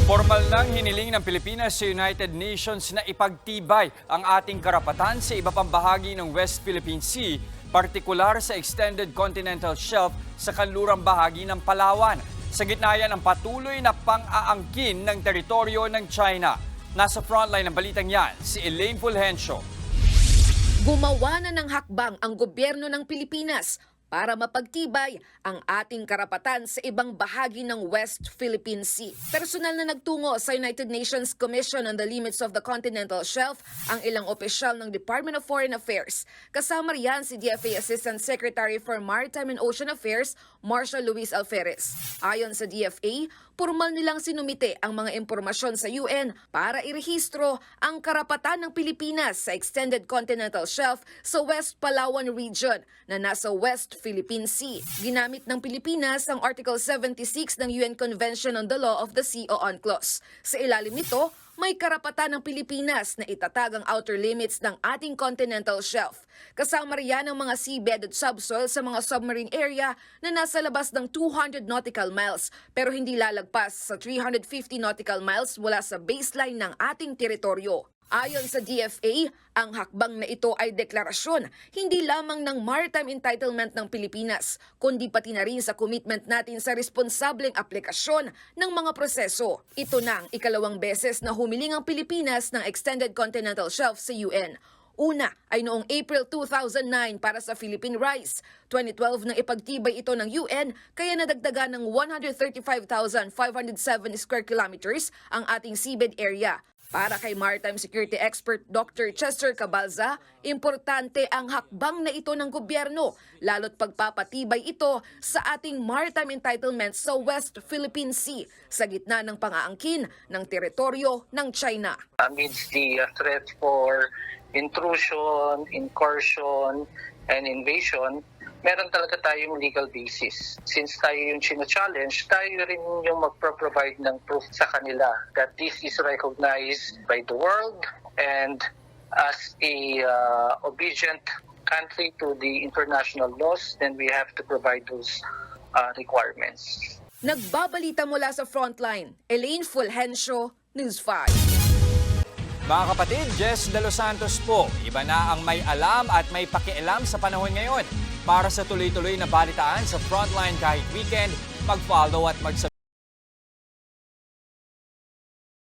Formal nang hiniling ng Pilipinas sa United Nations na ipagtibay ang ating karapatan sa iba pang bahagi ng West Philippine Sea, partikular sa extended continental shelf sa kanlurang bahagi ng Palawan. Sa gitna yan ang patuloy na pang-aangkin ng teritoryo ng China. Nasa frontline ng balitang yan, si Elaine Fulgencio. Gumawa na ng hakbang ang gobyerno ng Pilipinas para mapagtibay ang ating karapatan sa ibang bahagi ng West Philippine Sea. Personal na nagtungo sa United Nations Commission on the Limits of the Continental Shelf ang ilang opisyal ng Department of Foreign Affairs. Kasama riyan si DFA Assistant Secretary for Maritime and Ocean Affairs, Marshal Luis Alferez. Ayon sa DFA, formal nilang sinumite ang mga impormasyon sa UN para irehistro ang karapatan ng Pilipinas sa Extended Continental Shelf sa West Palawan Region na nasa West Philippine Sea. Ginamit ng Pilipinas ang Article 76 ng UN Convention on the Law of the Sea o UNCLOS. Sa ilalim nito, may karapatan ng Pilipinas na itatag ang outer limits ng ating continental shelf. Kasama riyan ang mga seabed at subsoil sa mga submarine area na nasa labas ng 200 nautical miles pero hindi lalagpas sa 350 nautical miles mula sa baseline ng ating teritoryo. Ayon sa DFA, ang hakbang na ito ay deklarasyon hindi lamang ng maritime entitlement ng Pilipinas, kundi pati na rin sa commitment natin sa responsableng aplikasyon ng mga proseso. Ito na ang ikalawang beses na humiling ang Pilipinas ng Extended Continental Shelf sa UN. Una ay noong April 2009 para sa Philippine Rice. 2012 nang ipagtibay ito ng UN kaya nadagdagan ng 135,507 square kilometers ang ating seabed area. Para kay Maritime Security Expert Dr. Chester Cabalza, importante ang hakbang na ito ng gobyerno, lalo't pagpapatibay ito sa ating maritime entitlements sa West Philippine Sea sa gitna ng pang-aangkin ng teritoryo ng China. Amidst the threat for intrusion, incursion, and invasion, meron talaga tayong legal basis. Since tayo yung challenge, tayo rin yung magpro-provide ng proof sa kanila that this is recognized by the world and as a obedient country to the international laws, then we have to provide those requirements. Nagbabalita mula sa frontline, Elaine Fulgencio, News 5. Mga kapatid, Jess De Los Santos po. Iba na ang may alam at may pakialam sa panahon ngayon. Para sa tuloy-tuloy na balitaan sa frontline kahit weekend, mag-follow at mag-subscribe